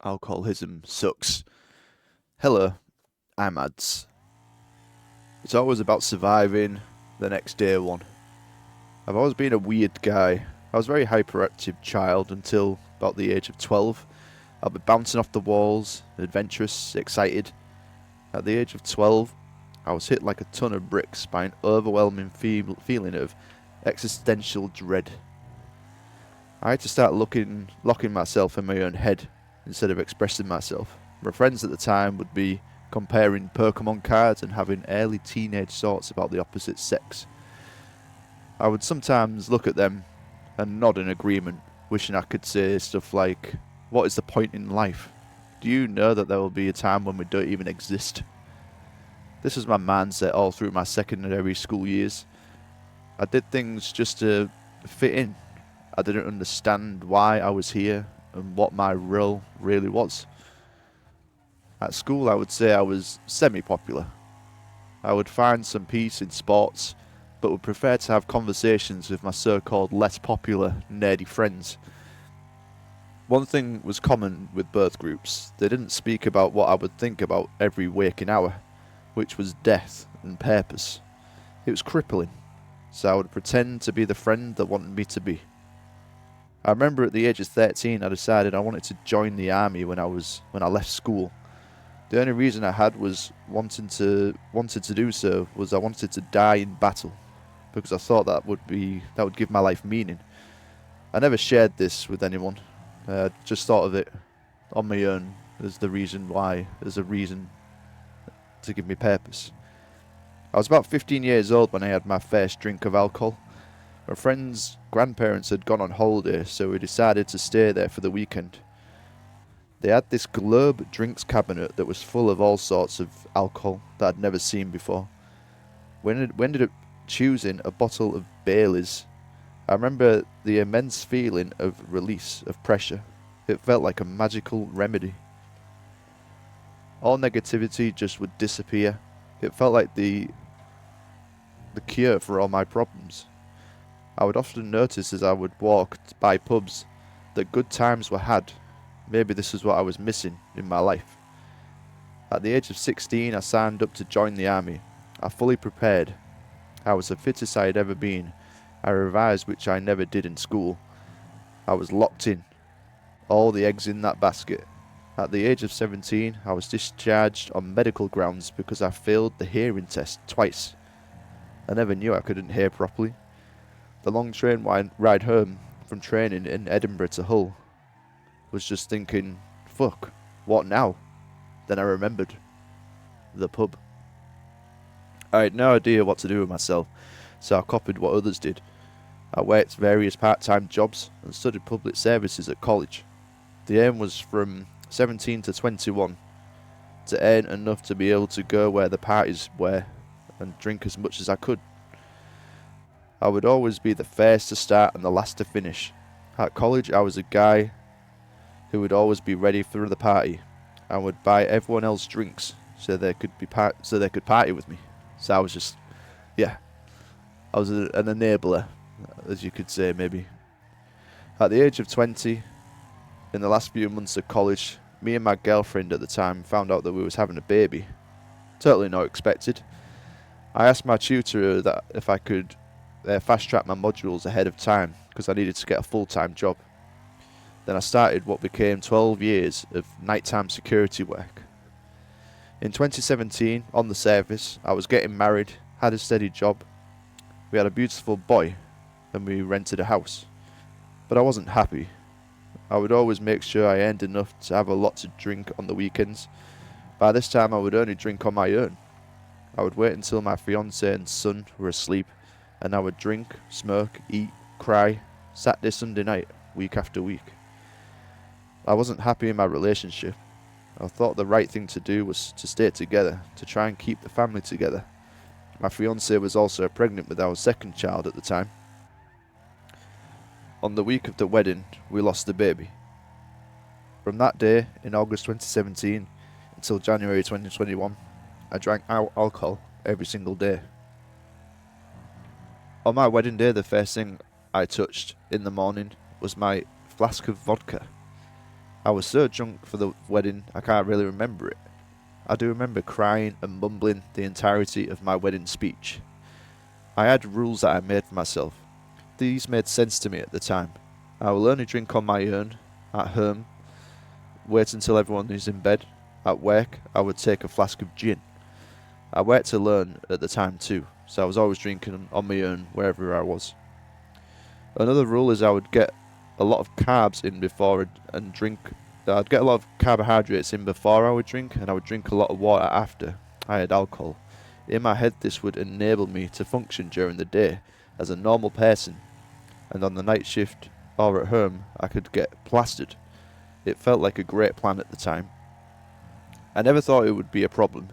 Alcoholism Sucks. Hello, I'm Ads. It's always about surviving the next day one. I've always been a weird guy. I was a very hyperactive child until about the age of 12. I'll be bouncing off the walls, adventurous, excited. At the age of 12, I was hit like a ton of bricks by an overwhelming feeling of existential dread. I had to start locking myself in my own head instead of expressing myself. My friends at the time would be comparing Pokemon cards and having early teenage thoughts about the opposite sex. I would sometimes look at them and nod in agreement, wishing I could say stuff like, "What is the point in life? Do you know that there will be a time when we don't even exist?" This was my mindset all through my secondary school years. I did things just to fit in. I didn't understand why I was here and what my role really was. At school, I would say I was semi-popular. I would find some peace in sports, but would prefer to have conversations with my so-called less popular, nerdy friends. One thing was common with both groups. They didn't speak about what I would think about every waking hour, which was death and purpose. It was crippling, so I would pretend to be the friend that wanted me to be. I remember at the age of 13 I decided I wanted to join the army when I left school. The only reason I had was wanted to do so was I wanted to die in battle, because I thought that would give my life meaning. I never shared this with anyone. I just thought of it on my own as a reason to give me purpose. I was about 15 years old when I had my first drink of alcohol. My friend's grandparents had gone on holiday, so we decided to stay there for the weekend. They had this globe drinks cabinet that was full of all sorts of alcohol that I'd never seen before. We ended up choosing a bottle of Bailey's. I remember the immense feeling of release, of pressure. It felt like a magical remedy. All negativity just would disappear. It felt like the cure for all my problems. I would often notice as I would walk by pubs that good times were had. Maybe this is what I was missing in my life. At the age of 16, I signed up to join the army. I fully prepared. I was the fittest I had ever been. I revised, which I never did in school. I was locked in. All the eggs in that basket. At the age of 17, I was discharged on medical grounds because I failed the hearing test twice. I never knew I couldn't hear properly. The long train ride home from training in Edinburgh to Hull was just thinking, fuck, what now? Then I remembered. The pub. I had no idea what to do with myself, so I copied what others did. I worked various part-time jobs and studied public services at college. The aim was from 17 to 21 to earn enough to be able to go where the parties were and drink as much as I could. I would always be the first to start and the last to finish. At college, I was a guy who would always be ready for the party. I would buy everyone else drinks so they could party with me. So I was just, I was an enabler, as you could say, maybe. At the age of 20, in the last few months of college, me and my girlfriend at the time found out that we was having a baby. Totally not expected. I asked my tutor that if I could fast track my modules ahead of time because I needed to get a full-time job. Then I started what became 12 years of nighttime security work. In 2017, on the surface, I was getting married, had a steady job. We had a beautiful boy, and we rented a house. But I wasn't happy. I would always make sure I earned enough to have a lot to drink on the weekends. By this time, I would only drink on my own. I would wait until my fiancée and son were asleep, and I would drink, smoke, eat, cry, Saturday, Sunday night, week after week. I wasn't happy in my relationship. I thought the right thing to do was to stay together, to try and keep the family together. My fiancée was also pregnant with our second child at the time. On the week of the wedding, we lost the baby. From that day, in August 2017, until January 2021, I drank alcohol every single day. On my wedding day, the first thing I touched in the morning was my flask of vodka. I was so drunk for the wedding I can't really remember it. I do remember crying and mumbling the entirety of my wedding speech. I had rules that I made for myself. These made sense to me at the time. I will only drink on my own, at home, wait until everyone is in bed. At work, I would take a flask of gin. I worked alone at the time too, so I was always drinking on my own wherever I was. Another rule is I would get a lot of carbs in before and drink. I'd get a lot of carbohydrates in before I would drink, and I would drink a lot of water after I had alcohol. In my head, this would enable me to function during the day as a normal person, and on the night shift or at home, I could get plastered. It felt like a great plan at the time. I never thought it would be a problem.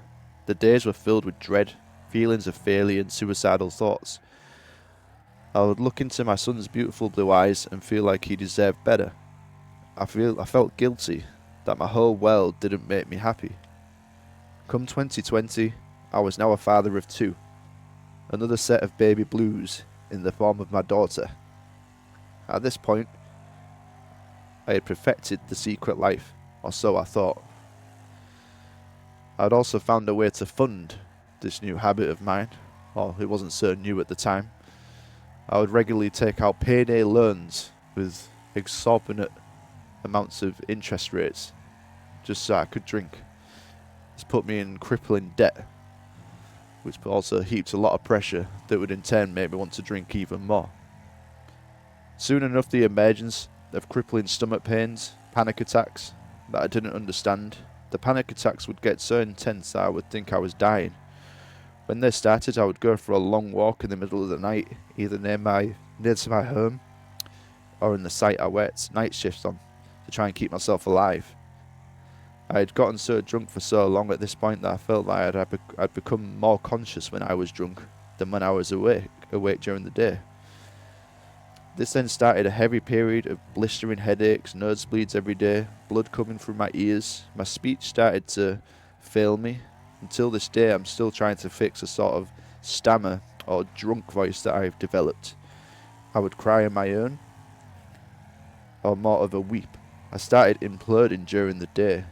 The days were filled with dread, feelings of failure and suicidal thoughts. I would look into my son's beautiful blue eyes and feel like he deserved better. I felt guilty that my whole world didn't make me happy. Come 2020, I was now a father of 2. Another set of baby blues in the form of my daughter. At this point, I had perfected the secret life, or so I thought. I had also found a way to fund this new habit of mine, or it wasn't so new at the time. I would regularly take out payday loans with exorbitant amounts of interest rates, just so I could drink. This put me in crippling debt, which also heaped a lot of pressure that would in turn make me want to drink even more. Soon enough, the emergence of crippling stomach pains, panic attacks that I didn't understand. The panic attacks would get so intense that I would think I was dying. When they started, I would go for a long walk in the middle of the night, either near to my home or in the site I worked night shifts on, to try and keep myself alive. I had gotten so drunk for so long at this point that I felt like I'd become more conscious when I was drunk than when I was awake during the day. This then started a heavy period of blistering headaches, nosebleeds every day, blood coming through my ears. My speech started to fail me. Until this day, I'm still trying to fix a sort of stammer or drunk voice that I've developed. I would cry on my own, or more of a weep. I started imploding during the day.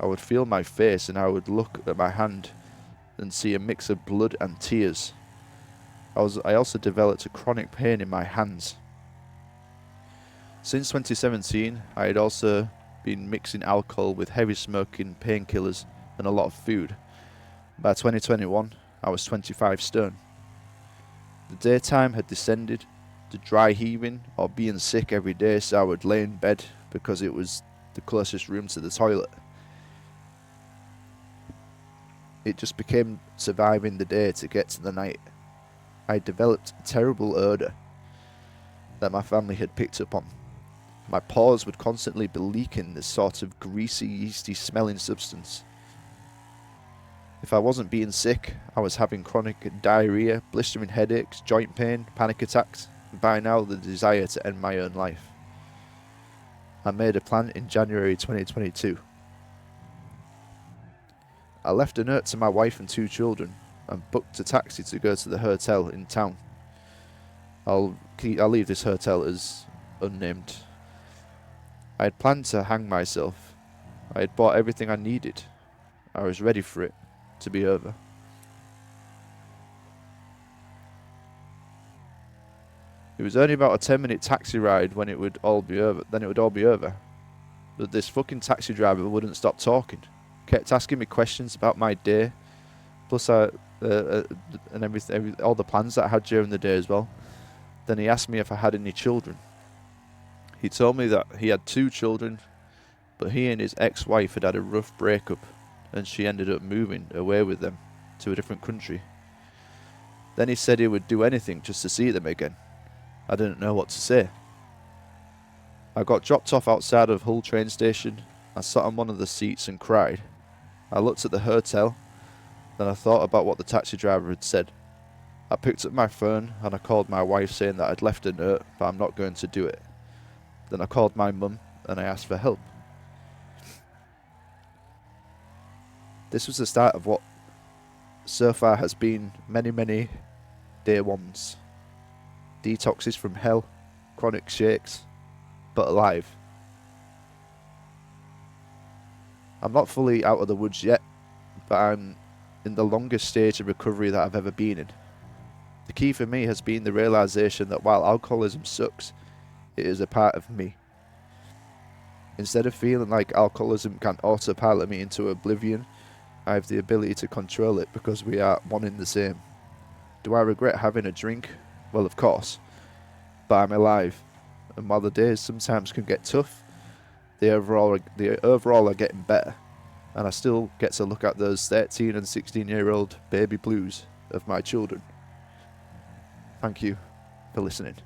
I would feel my face and I would look at my hand and see a mix of blood and tears. I also developed a chronic pain in my hands. Since 2017, I had also been mixing alcohol with heavy smoking, painkillers, and a lot of food. By 2021, I was 25 stone. The daytime had descended to dry heaving or being sick every day, so I would lay in bed because it was the closest room to the toilet. It just became surviving the day to get to the night. I developed a terrible odour that my family had picked up on. My pores would constantly be leaking this sort of greasy, yeasty smelling substance. If I wasn't being sick, I was having chronic diarrhea, blistering headaches, joint pain, panic attacks, and by now the desire to end my own life. I made a plan in January 2022. I left a note to my wife and 2 children and booked a taxi to go to the hotel in town. I'll leave this hotel as unnamed. I had planned to hang myself. I had bought everything I needed. I was ready for it to be over. It was only about a 10-minute taxi ride when it would all be over. Then it would all be over. But this fucking taxi driver wouldn't stop talking. Kept asking me questions about my day, plus and everything, all the plans that I had during the day as well. Then he asked me if I had any children. He told me that he had 2 children, but he and his ex-wife had had a rough breakup, and she ended up moving away with them to a different country. Then he said he would do anything just to see them again. I didn't know what to say. I got dropped off outside of Hull train station. I sat on one of the seats and cried. I looked at the hotel, then I thought about what the taxi driver had said. I picked up my phone and I called my wife saying that I'd left a note, but I'm not going to do it. Then I called my mum and I asked for help. This was the start of what so far has been many day ones. Detoxes from hell, chronic shakes, but alive. I'm not fully out of the woods yet, but I'm in the longest stage of recovery that I've ever been in. The key for me has been the realization that while alcoholism sucks, it is a part of me. Instead of feeling like alcoholism can autopilot me into oblivion, I have the ability to control it because we are one in the same. Do I regret having a drink? Well, of course. But I'm alive. And while the days sometimes can get tough, the overall are getting better. And I still get to look at those 13 and 16-year-old baby blues of my children. Thank you for listening.